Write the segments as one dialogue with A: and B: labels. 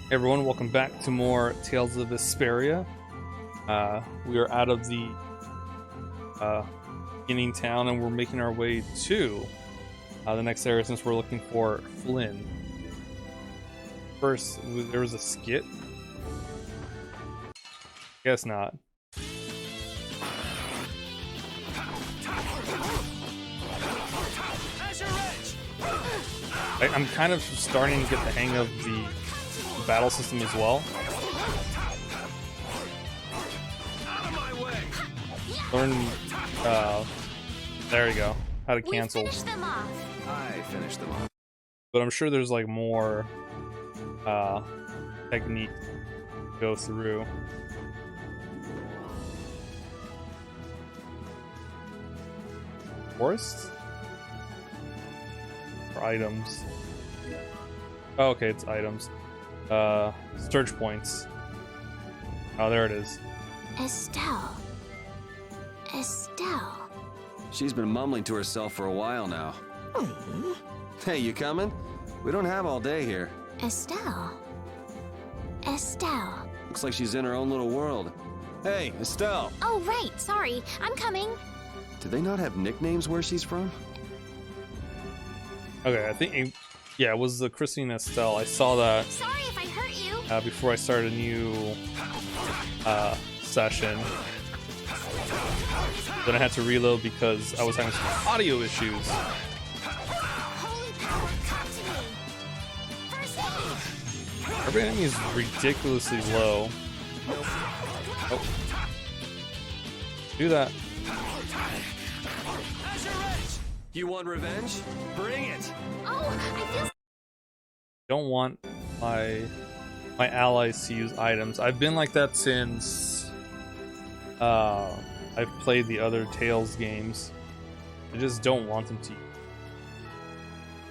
A: Hey everyone, welcome back to more Tales of Vesperia. We are out of the beginning town and we're making our way to the next area since we're looking for Flynn. First, there was a skit. Guess not. I'm kind of starting to get the hang of the battle system as well. Learn, there you go, how to cancel.
B: I finished them off.
A: But I'm sure there's like more technique to go through. Forest? Or items? Oh, okay, it's items. Search points. Oh, there it is.
B: Estelle.
C: She's been mumbling to herself for a while now. Hey, you coming? We don't have all day here.
B: Estelle.
C: Looks like she's in her own little world. Hey, Estelle!
B: Oh, right. Sorry. I'm coming.
C: Do they not have nicknames where she's from?
A: Okay, I think, yeah, it was the Christine Estelle. I saw that
B: Sorry if I hurt you.
A: before I started a new session. Then I had to reload because I was having some audio issues.
B: Holy power, come to me. First aid.
A: Every enemy is ridiculously low. Oh. Do that.
C: You want revenge? Bring it!
B: Oh, I feel.
A: Don't want my allies to use items. I've been like that since I've played the other Tales games. I just don't want them to.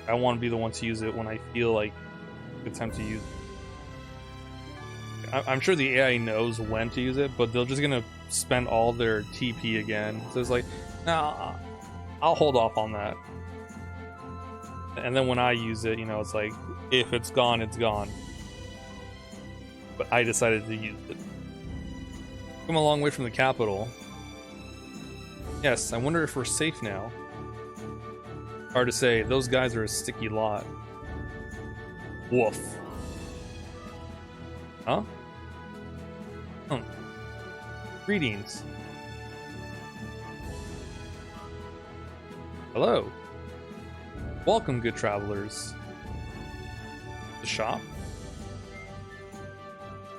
A: I want to be the one to use it when I feel like it's time to use it. I'm sure the AI knows when to use it, but they're just gonna spend all their TP again. So it's like, nah, I'll hold off on that. And then when I use it, you know, it's like, if it's gone, it's gone. But I decided to use it. Come a long way from the capital. Yes, I wonder if we're safe now. Hard to say, those guys are a sticky lot. Woof. Huh? Greetings. Hello. Welcome, good travelers. The shop?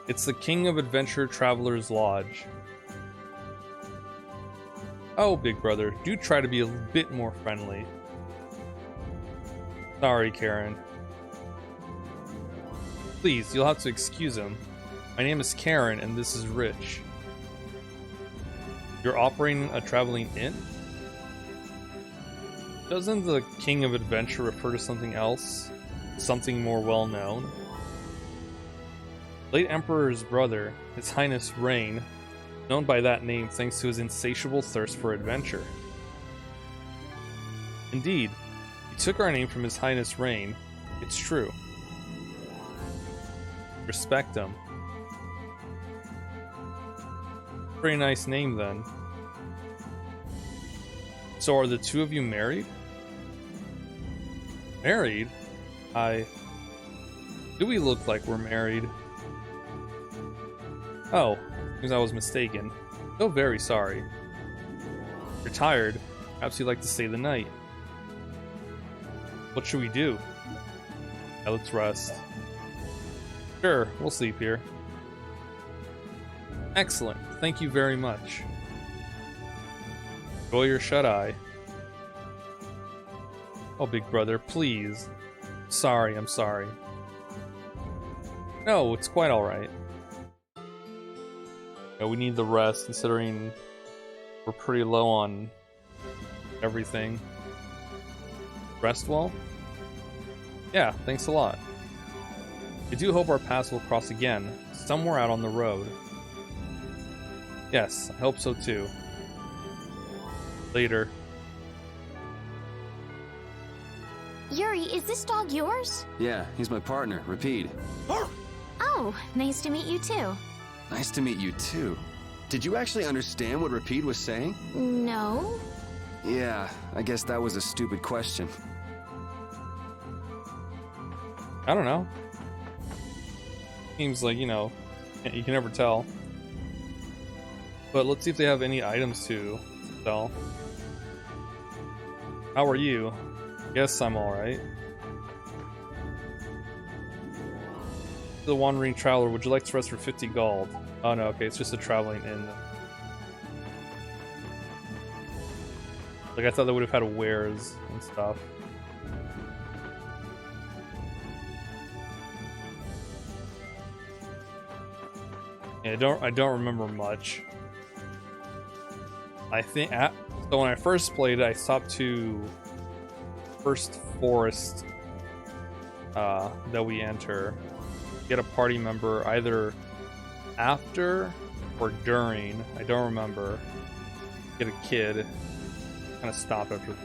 A: It's the King of Adventure Travelers Lodge. Oh, big brother, do try to be a bit more friendly. Sorry, Karen. Please, you'll have to excuse him. My name is Karen, and this is Rich. You're operating a traveling inn? Doesn't the King of Adventure refer to something else? Something more well-known? Late Emperor's brother, His Highness Rain, known by that name thanks to his insatiable thirst for adventure. Indeed, he took our name from His Highness Rain. It's true. Respect him. Pretty nice name then. So are the two of you married? Married? Do we look like we're married? Oh, because I was mistaken. So very sorry. You're tired. Perhaps you'd like to stay the night. What should we do? Yeah, let's rest. Sure, we'll sleep here. Excellent. Thank you very much. Enjoy your shut-eye. Oh, big brother, please. Sorry, I'm sorry. No, it's quite alright. Yeah, we need the rest, considering we're pretty low on everything. Rest well? Yeah, thanks a lot. I do hope our paths will cross again, somewhere out on the road. Yes, I hope so too. Later.
B: Yuri, is this dog yours?
C: Yeah, he's my partner, Repeat.
B: Oh, nice to meet you too.
C: Nice to meet you too. Did you actually understand what Rapide was saying?
B: No?
C: Yeah, I guess that was a stupid question.
A: I don't know. Seems like, you know, you can never tell. But let's see if they have any items to sell. How are you? Yes, I'm alright. The Wandering Traveler, would you like to rest for 50 gold? Oh no, okay, it's just a traveling inn. Like, I thought they would have had wares and stuff. Yeah, I don't remember much. I think so when I first played it, I stopped to first forest that we enter. Get a party member either after or during. I don't remember. Get a kid. Kind of stop after.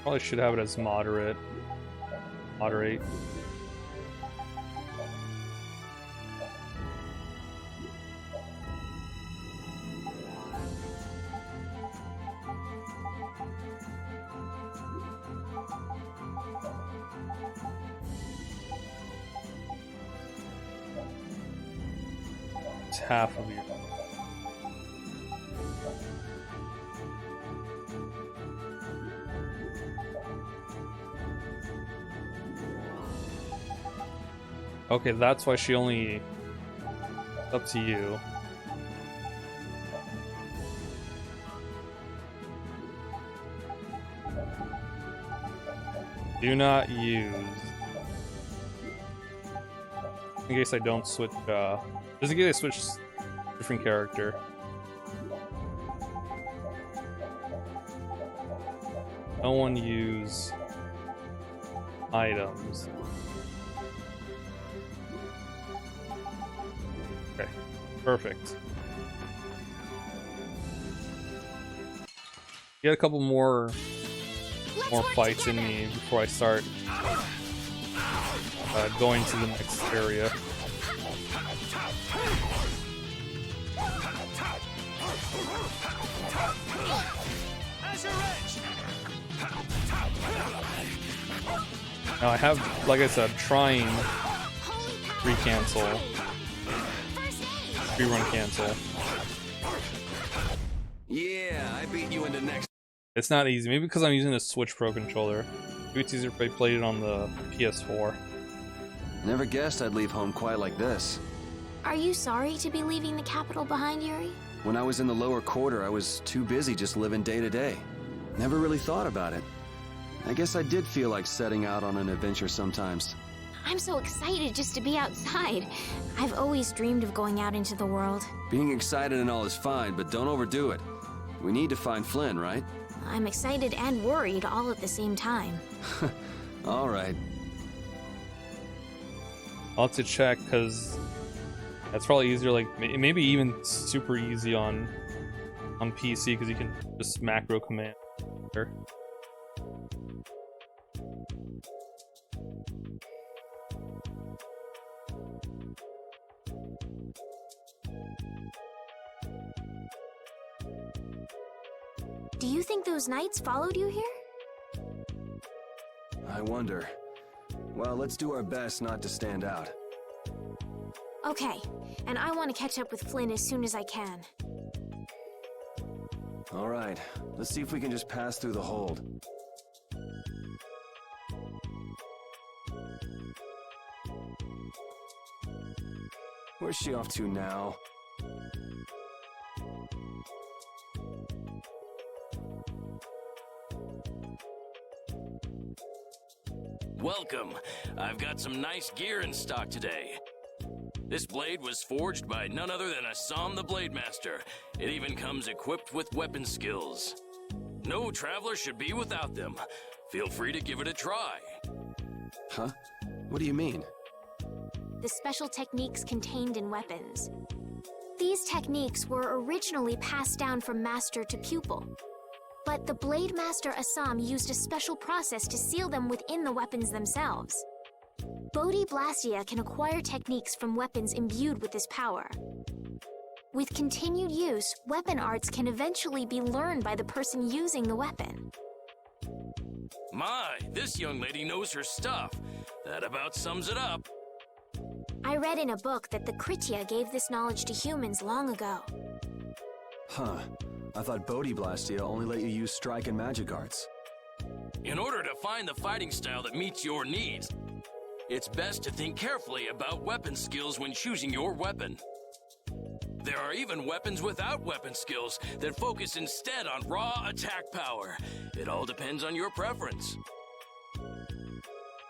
A: Probably should have it as moderate. Moderate. It's half of you. Okay, that's why she only... Up to you. Do not use. In case I don't switch, just in case I switch different character. No one use items. Okay, perfect. Get a couple more fights in me before I start going to the next area. Now I have, like I said, trying re-cancel, rerun cancel.
C: Yeah, I beat you in the next.
A: It's not easy. Maybe because I'm using a Switch Pro controller. Maybe it's easier if I played it on the PS4.
C: Never guessed I'd leave home quite like this.
B: Are you sorry to be leaving the capital behind, Yuri?
C: When I was in the lower quarter, I was too busy just living day to day. Never really thought about it. I guess I did feel like setting out on an adventure sometimes.
B: I'm so excited just to be outside. I've always dreamed of going out into the world.
C: Being excited and all is fine, but don't overdo it. We need to find Flynn, right?
B: I'm excited and worried all at the same time.
C: All right.
A: I'll have to check because that's probably easier. Like maybe even super easy on PC because you can just macro command.
B: Do you think those knights followed you here?
C: I wonder. Well, let's do our best not to stand out.
B: Okay, and I want to catch up with Flynn as soon as I can.
C: All right, let's see if we can just pass through the hold. Where's she off to now?
D: Welcome. I've got some nice gear in stock today. This blade was forged by none other than Assam the Blade Master. It even comes equipped with weapon skills. No traveler should be without them. Feel free to give it a try.
C: Huh? What do you mean?
B: The special techniques contained in weapons. These techniques were originally passed down from master to pupil. But the Blade Master Assam used a special process to seal them within the weapons themselves. Bodhi Blastia can acquire techniques from weapons imbued with this power. With continued use, weapon arts can eventually be learned by the person using the weapon.
D: My, this young lady knows her stuff. That about sums it up.
B: I read in a book that the Kritya gave this knowledge to humans long ago.
C: Huh. I thought Bodhi Blastia only let you use strike and magic arts.
D: In order to find the fighting style that meets your needs, it's best to think carefully about weapon skills when choosing your weapon. There are even weapons without weapon skills that focus instead on raw attack power. It all depends on your preference.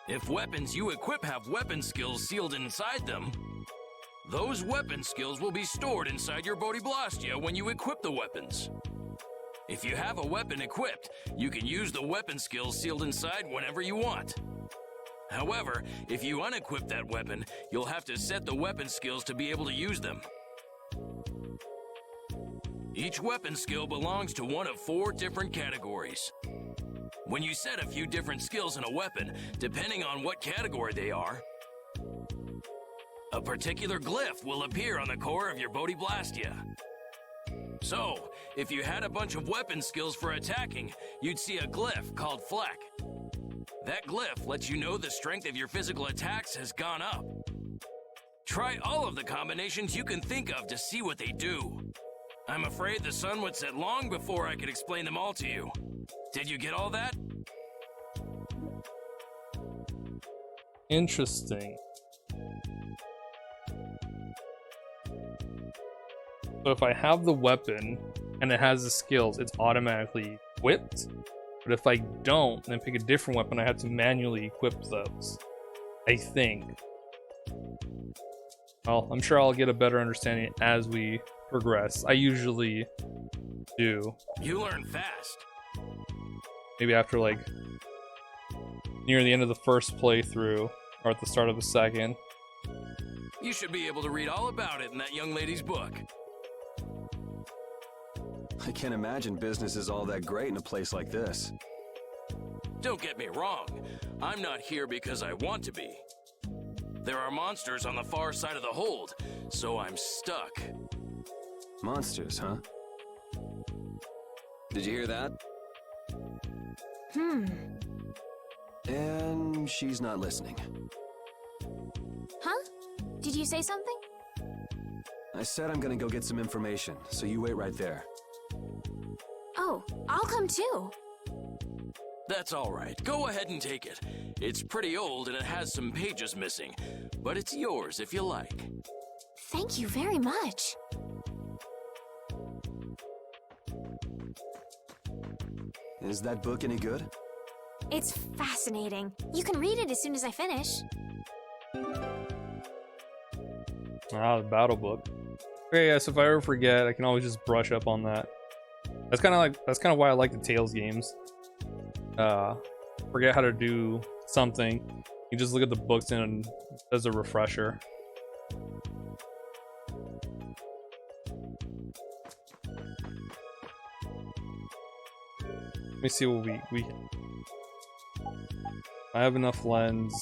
D: If weapons you equip have weapon skills sealed inside them, those weapon skills will be stored inside your Bodhi Blastia when you equip the weapons. If you have a weapon equipped, you can use the weapon skills sealed inside whenever you want. However, if you unequip that weapon, you'll have to set the weapon skills to be able to use them. Each weapon skill belongs to one of 4 different categories. When you set a few different skills in a weapon, depending on what category they are, a particular glyph will appear on the core of your Bodhi Blastia. So, if you had a bunch of weapon skills for attacking, you'd see a glyph called Fleck. That glyph lets you know the strength of your physical attacks has gone up. Try all of the combinations you can think of to see what they do. I'm afraid the sun would set long before I could explain them all to you. Did you get all that?
A: Interesting. So if I have the weapon and it has the skills, it's automatically equipped. But if I don't, and pick a different weapon, I have to manually equip those. I think. Well, I'm sure I'll get a better understanding as we progress. I usually do.
D: You learn fast.
A: Maybe after like near the end of the first playthrough or at the start of the second.
D: You should be able to read all about it in that young lady's book.
C: I can't imagine business is all that great in a place like this.
D: Don't get me wrong. I'm not here because I want to be. There are monsters on the far side of the hold, so I'm stuck.
C: Monsters, huh? Did you hear that? And she's not listening.
B: Huh? Did you say something?
C: I said I'm gonna go get some information, so you wait right there.
B: Oh, I'll come too.
D: That's all right. Go ahead and take it. It's pretty old and it has some pages missing, but it's yours if you like.
B: Thank you very much.
C: Is that book any good?
B: It's fascinating. You can read it as soon as I finish.
A: Ah, the battle book. Okay, yeah, so if I ever forget, I can always just brush up on that. That's kind of why I like the Tales games. Forget how to do something, you just look at the books and as a refresher. Let me see what we I have enough lens.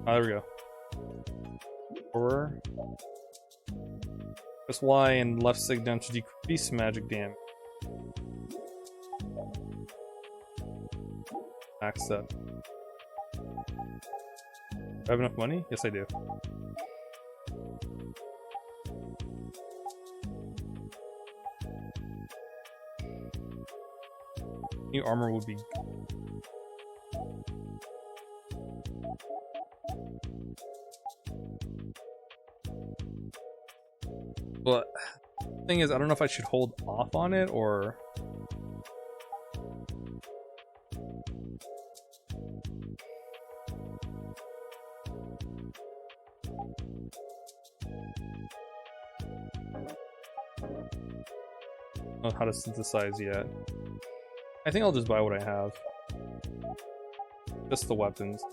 A: Oh, there we go. Or press Y and left stick down to decrease magic damage. Max up. Do I have enough money? Yes, I do. New armor would be. But the thing is, I don't know if I should hold off on it or. I don't know how to synthesize yet. I think I'll just buy what I have. Just the weapons.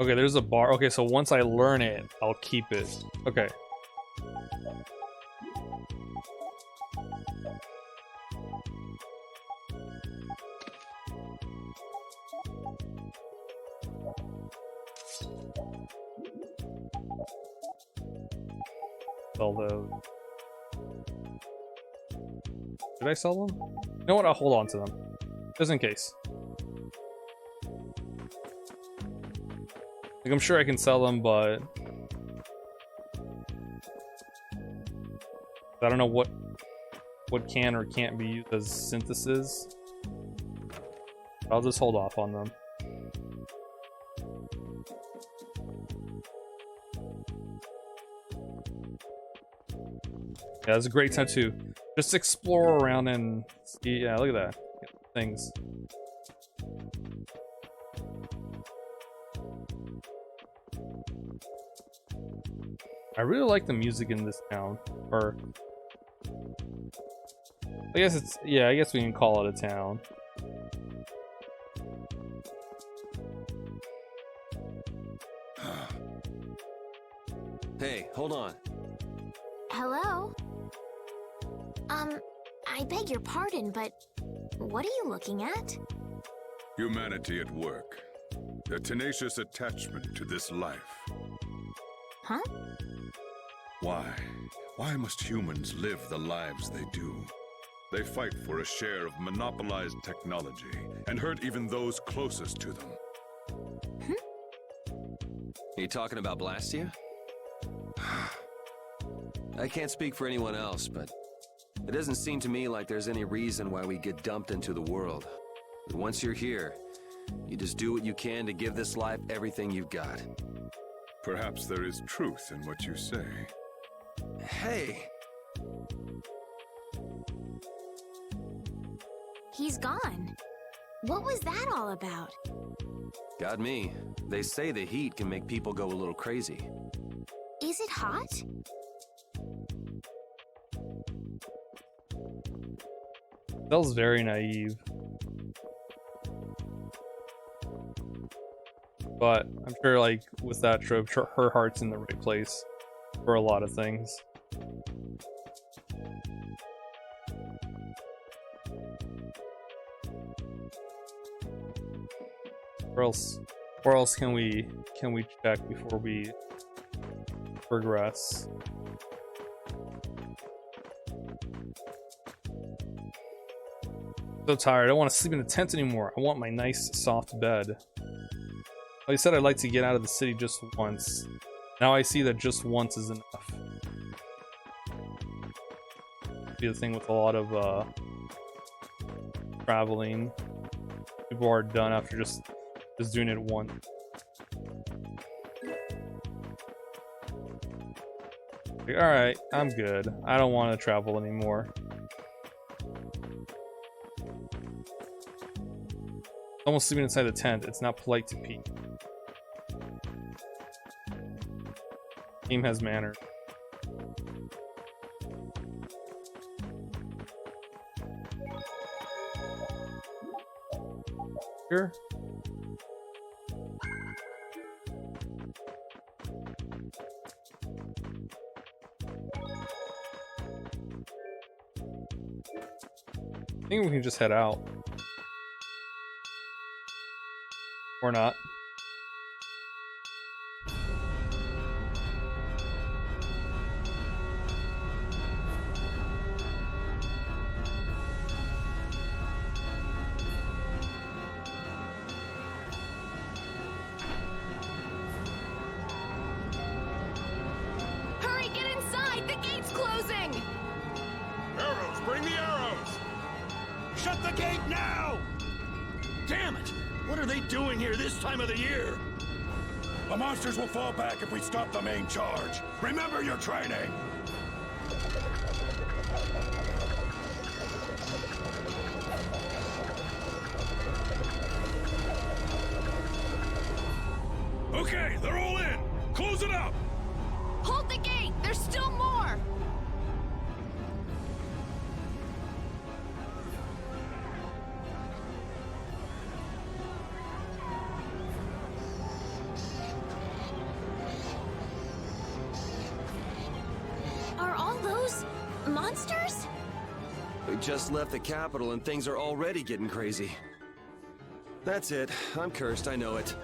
A: Okay, there's a bar. Okay, so once I learn it, I'll keep it. Okay. Sell those. Did I sell them? You know what? I'll hold on to them. Just in case. Like, I'm sure I can sell them, but I don't know what can or can't be used as synthesis. I'll just hold off on them. Yeah, it's a great time to just explore around and see. Yeah, look at that. Things. I really like the music in this town. Or I guess it's, yeah, I guess we can call it a town.
C: Hey, hold on.
B: Hello? I beg your pardon, but what are you looking at?
E: Humanity at work. A tenacious attachment to this life.
B: Huh?
E: Why? Why must humans live the lives they do? They fight for a share of monopolized technology and hurt even those closest to them.
C: Are you talking about Blastia? I can't speak for anyone else, but it doesn't seem to me like there's any reason why we get dumped into the world. Once you're here, you just do what you can to give this life everything you've got.
E: Perhaps there is truth in what you say.
C: Hey!
B: He's gone. What was that all about?
C: Got me. They say the heat can make people go a little crazy.
B: Is it hot?
A: Belle's very naive. But I'm sure, like, with that trope, her heart's in the right place for a lot of things. Where else can we check before we progress? So tired. I don't want to sleep in a tent anymore. I want my nice soft bed. Like I said, I'd like to get out of the city just once. Now I see that just once is enough. Be the thing with a lot of traveling. People are done after just doing it once. Like, alright, I'm good. I don't want to travel anymore. Almost sleeping inside the tent. It's not polite to pee. Team has manners. Here. I think we can just head out. Or not.
F: Hurry, get inside! The gate's closing!
E: Arrows, bring the arrows!
G: Shut the gate now! Damn it! What are they doing here this time of the year?
E: The monsters will fall back if we stop the main charge. Remember your training! Okay, they're all in! Close it up!
F: Hold the gate! There's still more!
B: Are all those monsters?
C: We just left the capital and things are already getting crazy. That's it. I'm cursed, I know it.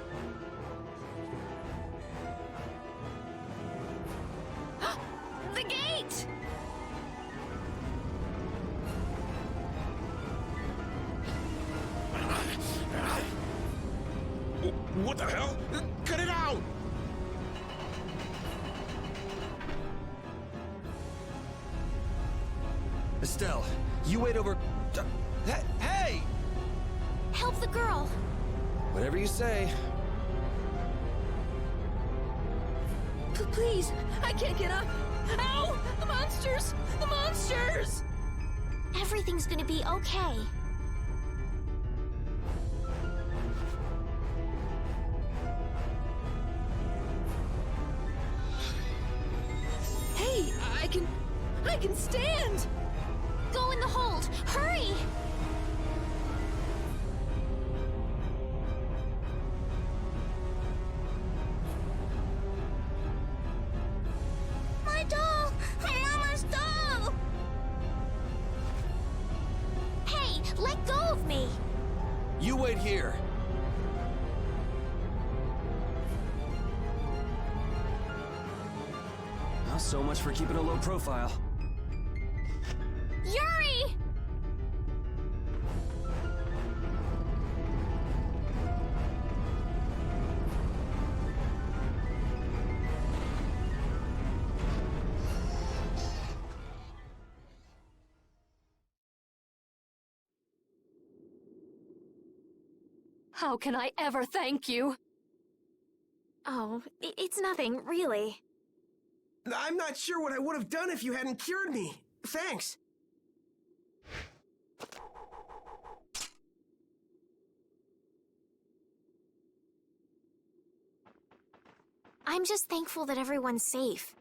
F: The gate!
G: What the hell? Cut it out!
C: Estelle, you wait over... Hey!
B: Help the girl!
C: Whatever you say.
F: Please, I can't get up. Ow! The monsters! The monsters!
B: Everything's gonna be okay.
F: Hey, I can stand!
B: Go in the hold! Hurry! My doll! My mama's doll! Hey, let go of me!
C: You wait here. Well, so much for keeping a low profile.
B: Yuri!
F: How can I ever thank you?
B: Oh, it's nothing, really.
H: I'm not sure what I would have done if you hadn't cured me. Thanks.
B: I'm just thankful that everyone's safe.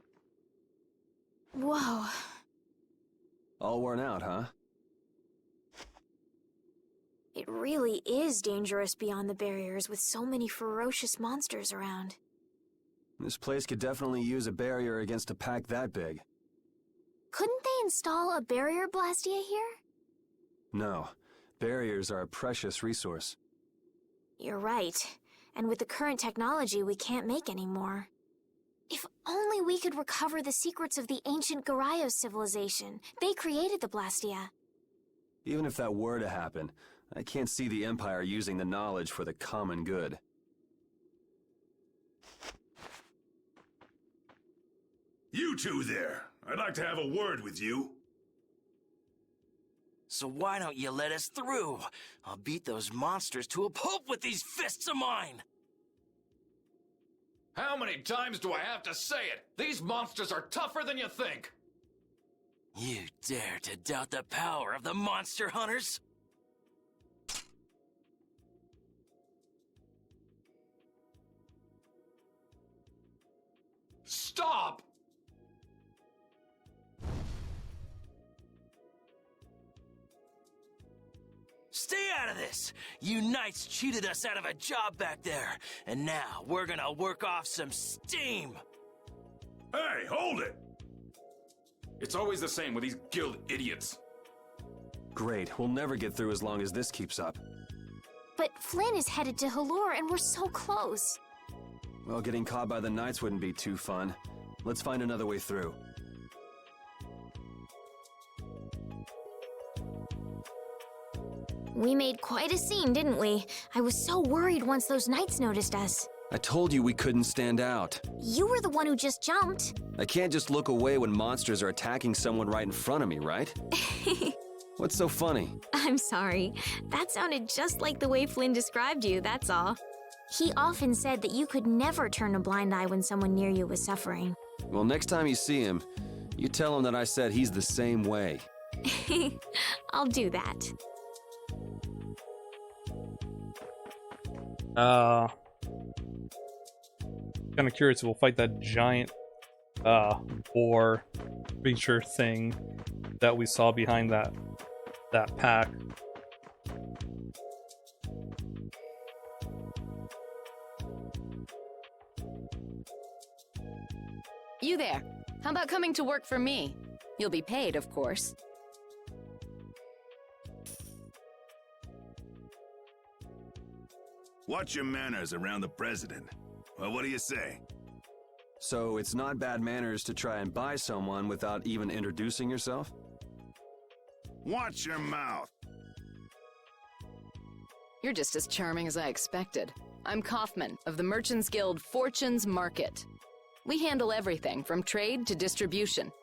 B: Whoa.
C: All worn out, huh?
B: It really is dangerous beyond the barriers with so many ferocious monsters around.
C: This place could definitely use a barrier against a pack that big.
B: Couldn't they install a barrier blastia here?
C: No. Barriers are a precious resource.
B: You're right. And with the current technology, we can't make any more. If only we could recover the secrets of the ancient Garayos civilization. They created the blastia.
C: Even if that were to happen, I can't see the Empire using the knowledge for the common good.
E: You two there. I'd like to have a word with you.
D: So why don't you let us through? I'll beat those monsters to a pulp with these fists of mine!
I: How many times do I have to say it? These monsters are tougher than you think!
D: You dare to doubt the power of the monster hunters?
I: Stop!
D: Stay out of this! You knights cheated us out of a job back there, and now we're gonna work off some steam!
E: Hey, hold it!
I: It's always the same with these guild idiots.
C: Great, we'll never get through as long as this keeps up.
B: But Flynn is headed to Halure and we're so close.
C: Well, getting caught by the Knights wouldn't be too fun. Let's find another way through.
B: We made quite a scene, didn't we? I was so worried once those knights noticed us.
C: I told you we couldn't stand out.
B: You were the one who just jumped.
C: I can't just look away when monsters are attacking someone right in front of me, right? What's so funny?
B: I'm sorry. That sounded just like the way Flynn described you, that's all. He often said that you could never turn a blind eye when someone near you was suffering.
C: Well, next time you see him, you tell him that I said he's the same way.
B: I'll do that.
A: kind of curious if we'll fight that giant boar creature thing that we saw behind that pack.
F: You there. How about coming to work for me? You'll be paid, of course.
G: Watch your manners around the president. Well, what do you say?
C: So it's not bad manners to try and buy someone without even introducing yourself?
G: Watch your mouth.
F: You're just as charming as I expected. I'm Kaufman of the Merchants Guild Fortune's Market. We handle everything from trade to distribution.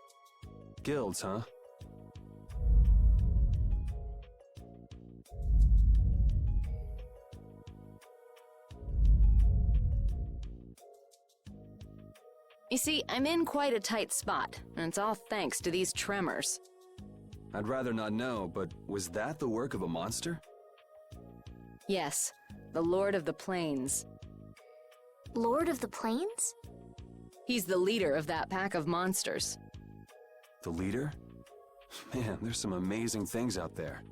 C: Guilds, huh?
F: You see, I'm in quite a tight spot, and it's all thanks to these tremors.
C: I'd rather not know, but was that the work of a monster?
F: Yes, the Lord of the Plains.
B: Lord of the Plains?
F: He's the leader of that pack of monsters.
C: The leader? Man, there's some amazing things out there.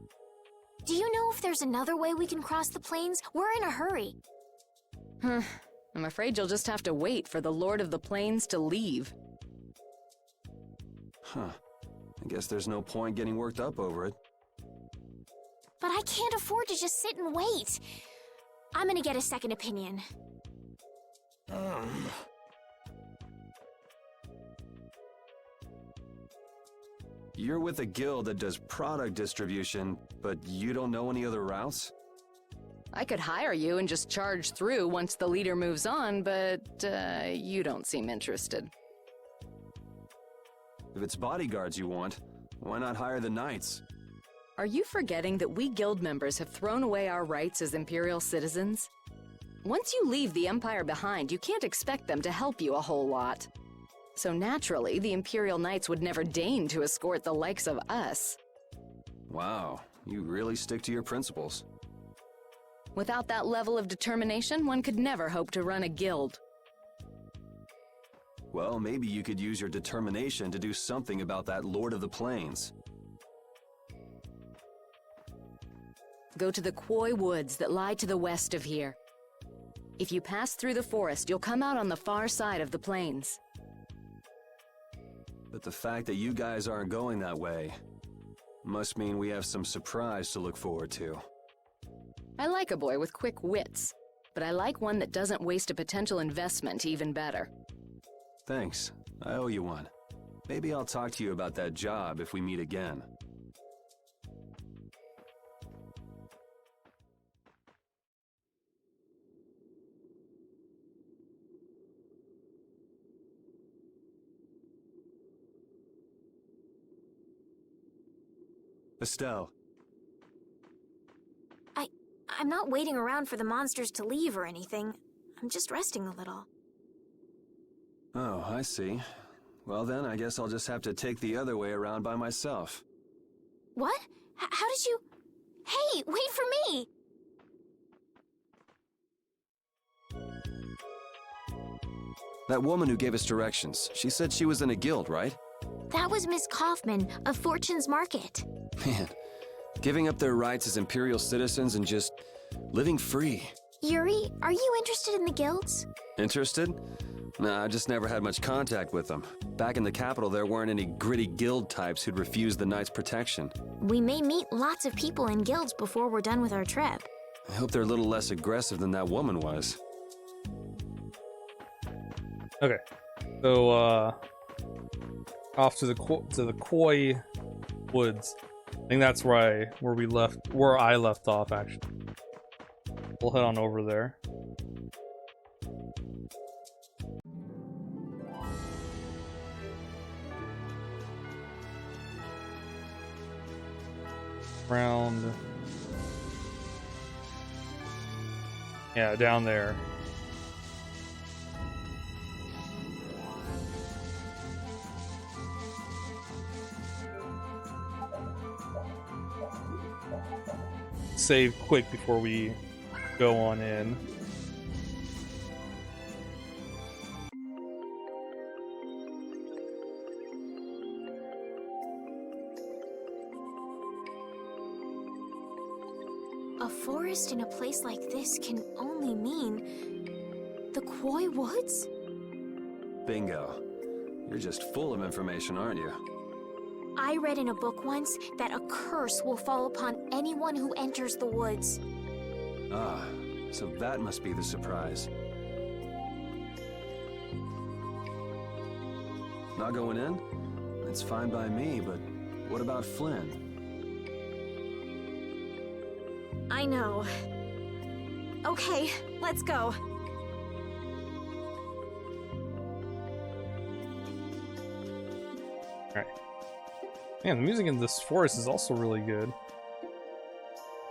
B: Do you know if there's another way we can cross the plains? We're in a hurry.
F: I'm afraid you'll just have to wait for the Lord of the Plains to leave.
C: Huh. I guess there's no point getting worked up over it.
B: But I can't afford to just sit and wait. I'm gonna get a second opinion.
C: You're with a guild that does product distribution, but you don't know any other routes?
F: I could hire you and just charge through once the leader moves on, but you don't seem interested.
C: If it's bodyguards you want, why not hire the knights?
F: Are you forgetting that we guild members have thrown away our rights as Imperial citizens? Once you leave the Empire behind, you can't expect them to help you a whole lot. So naturally, the Imperial Knights would never deign to escort the likes of us.
C: Wow, you really stick to your principles.
F: Without that level of determination, one could never hope to run a guild.
C: Well, maybe you could use your determination to do something about that Lord of the Plains.
F: Go to the Khoi Woods that lie to the west of here. If you pass through the forest, you'll come out on the far side of the plains.
C: But the fact that you guys aren't going that way must mean we have some surprise to look forward to.
F: I like a boy with quick wits, but I like one that doesn't waste a potential investment even better.
C: Thanks. I owe you one. Maybe I'll talk to you about that job if we meet again. Estelle.
B: I'm not waiting around for the monsters to leave or anything. I'm just resting a little.
C: Oh, I see. Well then, I guess I'll just have to take the other way around by myself.
B: What? How did you... Hey, wait for me!
C: That woman who gave us directions, she said she was in a guild, right?
B: That was Miss Kaufman of Fortune's Market.
C: Man, giving up their rights as Imperial citizens and just living free.
B: Yuri, are you interested in the guilds?
C: Interested? Nah, I just never had much contact with them. Back in the capital, there weren't any gritty guild types who'd refuse the Knights' protection.
B: We may meet lots of people in guilds before we're done with our trip.
C: I hope they're a little less aggressive than that woman was.
A: Okay, so off to the Khoi Woods. I think that's where I left off actually. We'll head on over there. Around, yeah, down there. Save quick before we go on in.
B: A forest in a place like this can only mean the Koi Woods?
C: Bingo. You're just full of information, aren't you?
B: I read in a book once that a curse will fall upon anyone who enters the woods.
C: Ah, so that must be the surprise. Not going in? It's fine by me, but what about Flynn?
B: I know. Okay, let's go.
A: Alright. Man, the music in this forest is also really good.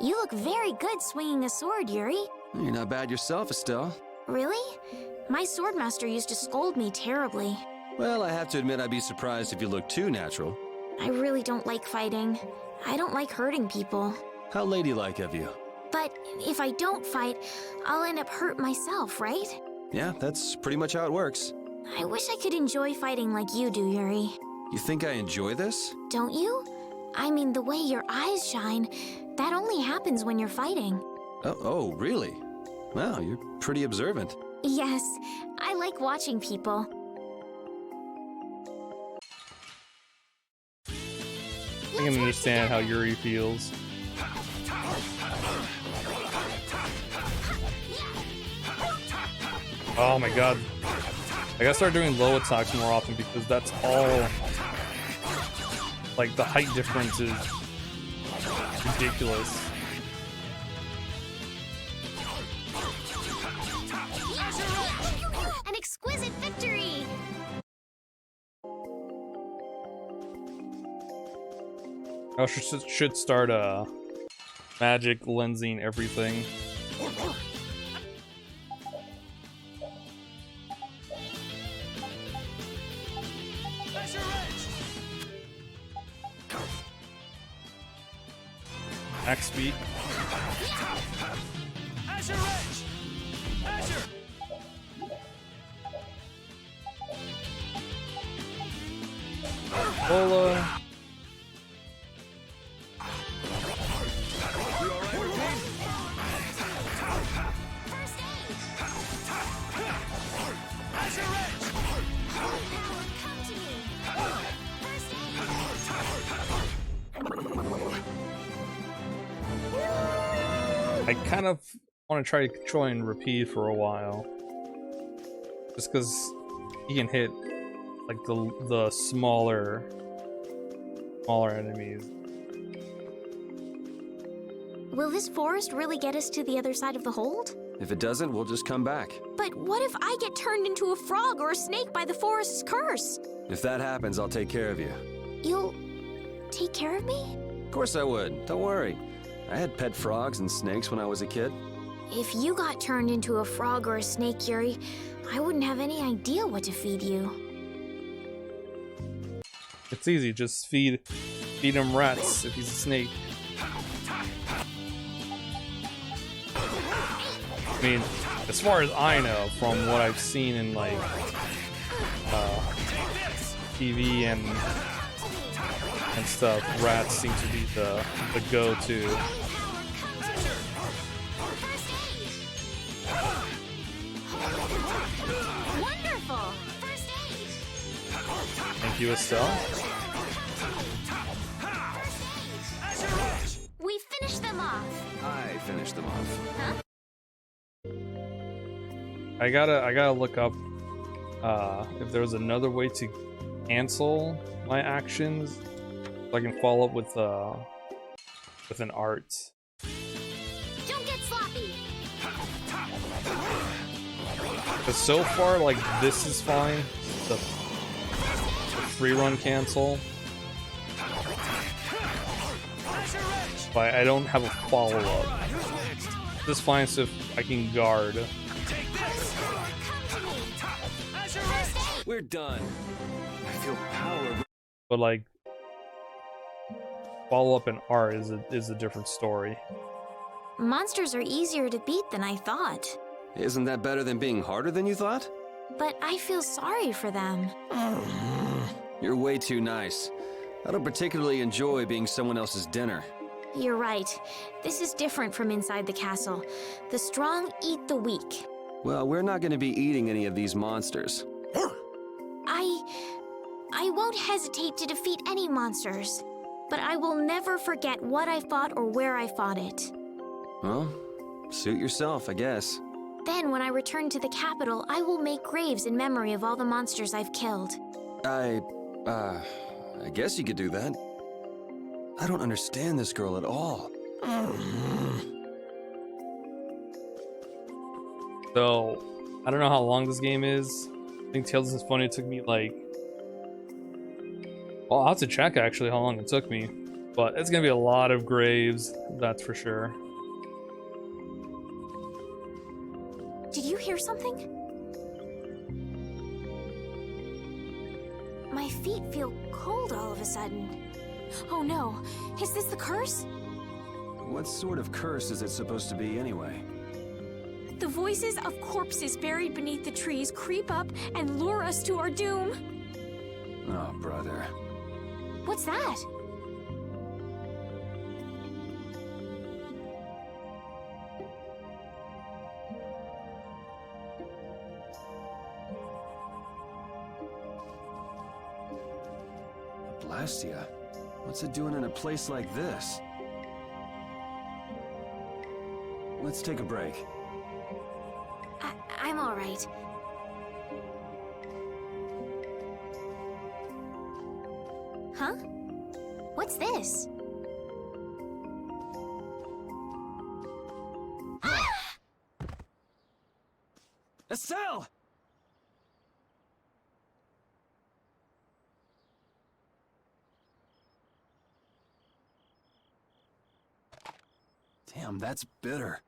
B: You look very good swinging a sword, Yuri.
C: You're not bad yourself, Estelle.
B: Really? My swordmaster used to scold me terribly.
C: Well, I have to admit I'd be surprised if you looked too natural.
B: I really don't like fighting. I don't like hurting people.
C: How ladylike of you.
B: But if I don't fight, I'll end up hurt myself, right?
C: Yeah, that's pretty much how it works.
B: I wish I could enjoy fighting like you do, Yuri.
C: You think I enjoy this?
B: Don't you? I mean, the way your eyes shine, that only happens when you're fighting.
C: Oh, really? Wow, you're pretty observant.
B: Yes, I like watching people.
A: I can understand how Yuri feels. Oh my god. I gotta start doing low attacks more often because that's all... Like, the height difference is ridiculous.
B: An exquisite victory!
A: I should start magic lensing everything. Max speed. Bola. I kind of want to try controlling Repeat for a while, just because he can hit like the smaller enemies.
B: Will this forest really get us to the other side of the hold?
C: If it doesn't, we'll just come back.
B: But what if I get turned into a frog or a snake by the forest's curse?
C: If that happens, I'll take care of you.
B: You'll take care of me?
C: Of course I would. Don't worry. I had pet frogs and snakes when I was a kid.
B: If you got turned into a frog or a snake, Yuri, I wouldn't have any idea what to feed you.
A: It's easy, just feed him rats if he's a snake. I mean, as far as I know, from what I've seen in like TV and stuff, rats seem to be the go-to.
B: Wonderful! First aid!
A: Thank you, Estelle.
B: We finished them off.
C: I finished them off.
B: Huh?
A: I gotta look up if there's another way to cancel my actions, so I can follow up with an art.
B: Don't get sloppy.
A: But so far, like, this is fine. The free run cancel. But I don't have a follow up. This is fine, so if I can guard.
C: We're done. I feel power.
A: But like, follow up in art is a different story.
B: Monsters are easier to beat than I thought.
C: Isn't that better than being harder than you thought?
B: But I feel sorry for them.
C: You're way too nice. I don't particularly enjoy being someone else's dinner.
B: You're right. This is different from inside the castle. The strong eat the weak.
C: Well, we're not going to be eating any of these monsters.
B: I won't hesitate to defeat any monsters, but I will never forget what I fought or where I fought it.
C: Well, suit yourself, I guess.
B: Then, when I return to the capital, I will make graves in memory of all the monsters I've killed.
C: I guess you could do that. I don't understand this girl at all.
A: So, I don't know how long this game is. I think Tales is Funny took me like... Well, I'll have to check actually how long it took me. But it's gonna be a lot of graves, that's for sure.
B: Did you hear something? My feet feel cold all of a sudden. Oh no, is this the curse?
C: What sort of curse is it supposed to be anyway?
B: The voices of corpses buried beneath the trees creep up and lure us to our doom.
C: Oh, brother.
B: What's that?
C: Blastia? What's it doing in a place like this? Let's take a break.
B: I'm all right. Huh? What's this?
C: Estelle! Damn, that's bitter.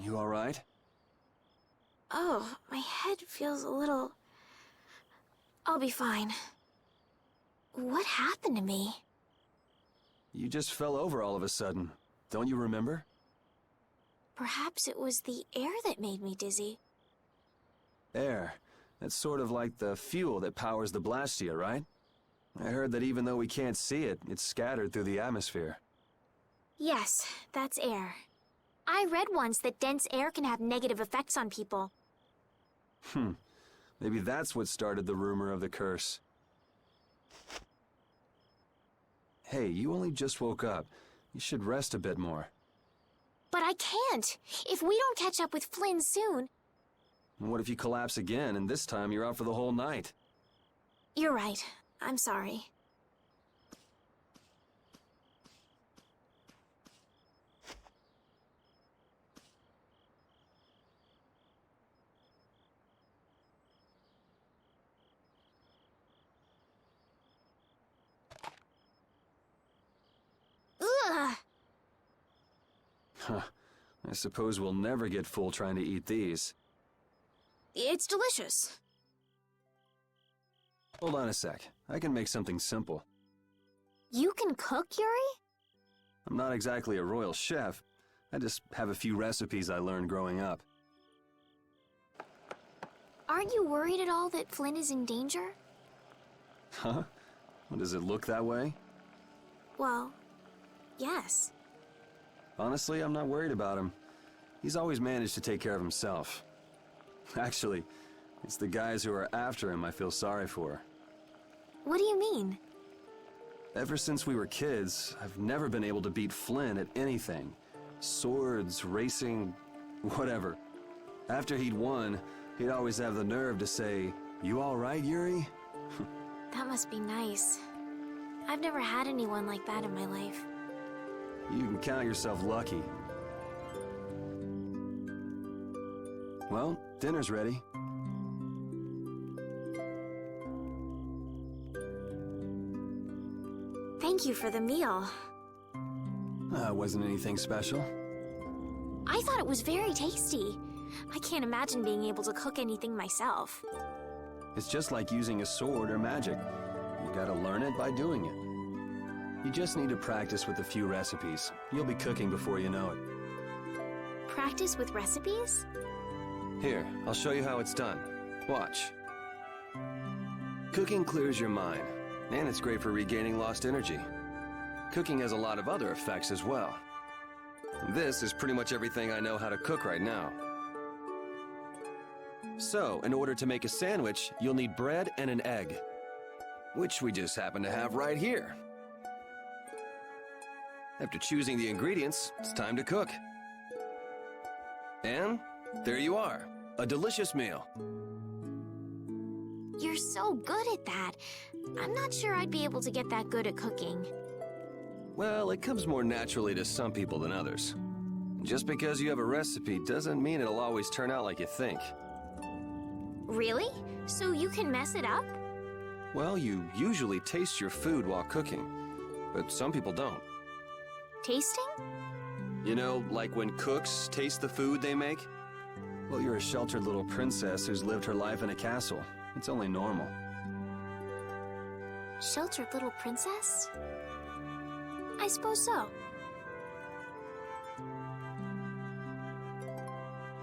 C: You all right?
B: Oh, my head feels a little... I'll be fine. What happened to me?
C: You just fell over all of a sudden. Don't you remember?
B: Perhaps it was the air that made me dizzy.
C: Air. That's sort of like the fuel that powers the Blastia, right? I heard that even though we can't see it, it's scattered through the atmosphere.
B: Yes, that's air. I read once that dense air can have negative effects on people.
C: Maybe that's what started the rumor of the curse. Hey, you only just woke up. You should rest a bit more.
B: But I can't! If we don't catch up with Flynn soon...
C: And what if you collapse again, and this time you're out for the whole night?
B: You're right. I'm sorry. Ugh!
C: Huh. I suppose we'll never get full trying to eat these.
B: It's delicious.
C: Hold on a sec. I can make something simple.
B: You can cook, Yuri?
C: I'm not exactly a royal chef. I just have a few recipes I learned growing up.
B: Aren't you worried at all that Flynn is in danger?
C: Huh? Well, does it look that way?
B: Well, yes.
C: Honestly, I'm not worried about him. He's always managed to take care of himself. Actually, it's the guys who are after him I feel sorry for.
B: What do you mean?
C: Ever since we were kids, I've never been able to beat Flynn at anything. Swords, racing, whatever. After he'd won, he'd always have the nerve to say, "You all right, Yuri?"
B: That must be nice. I've never had anyone like that in my life.
C: You can count yourself lucky. Well, dinner's ready.
B: Thank you for the meal.
C: Wasn't anything special.
B: I thought it was very tasty. I can't imagine being able to cook anything myself.
C: It's just like using a sword or magic. You gotta learn it by doing it. You just need to practice with a few recipes. You'll be cooking before you know it.
B: Practice with recipes?
C: Here, I'll show you how it's done. Watch. Cooking clears your mind, and it's great for regaining lost energy. Cooking has a lot of other effects as well. This is pretty much everything I know how to cook right now. So, in order to make a sandwich, you'll need bread and an egg, which we just happen to have right here. After choosing the ingredients, it's time to cook. And there you are, a delicious meal.
B: You're so good at that. I'm not sure I'd be able to get that good at cooking.
C: Well, it comes more naturally to some people than others. Just because you have a recipe doesn't mean it'll always turn out like you think.
B: Really? So you can mess it up?
C: Well, you usually taste your food while cooking, but some people don't.
B: Tasting?
C: You know, like when cooks taste the food they make? Well, you're a sheltered little princess who's lived her life in a castle. It's only normal.
B: Sheltered little princess? I suppose so.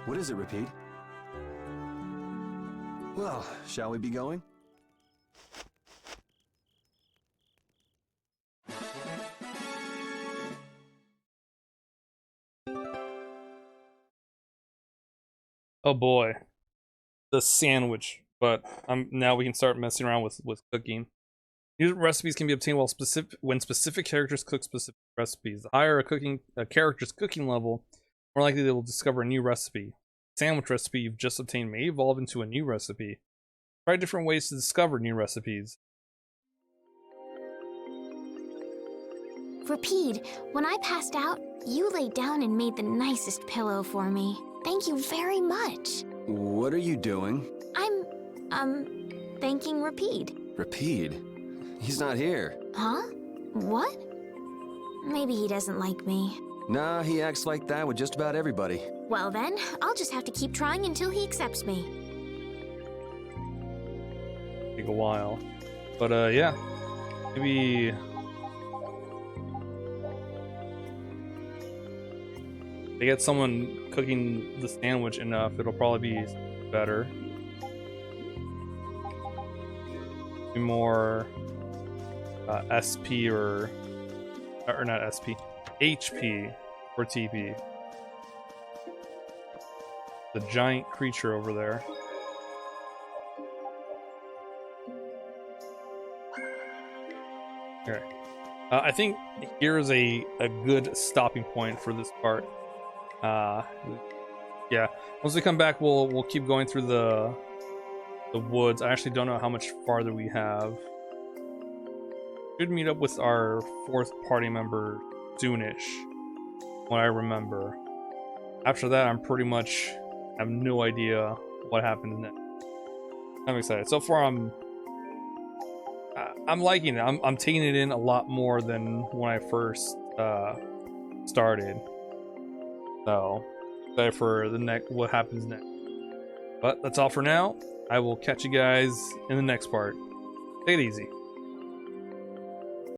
C: What is it, Repeat? Well, shall we be going?
A: Oh boy, the sandwich. But now we can start messing around with cooking. These recipes can be obtained when specific characters cook specific recipes. The higher a character's cooking level, more likely they will discover a new recipe. The sandwich recipe you've just obtained may evolve into a new recipe. Try different ways to discover new recipes.
B: Rapide, when I passed out, you laid down and made the nicest pillow for me. Thank you very much.
C: What are you doing?
B: I'm thanking Rapide.
C: Repeat? He's not here.
B: Huh? What? Maybe he doesn't like me.
C: Nah, he acts like that with just about everybody.
B: Well then, I'll just have to keep trying until he accepts me.
A: Take a while. But yeah. Maybe if they get someone cooking the sandwich enough, it'll probably be better. Be more SP or not SP, HP or TP. The giant creature over there. Okay. I think here's a good stopping point for this part. Yeah. Once we come back, we'll keep going through the woods. I actually don't know how much farther we have. Should meet up with our 4th party member soonish, what I remember. After that, I'm pretty much have no idea what happens next. I'm excited. So far, I'm liking it. I'm taking it in a lot more than when I first started. So excited for what happens next. But that's all for now. I will catch you guys in the next part. Take it easy.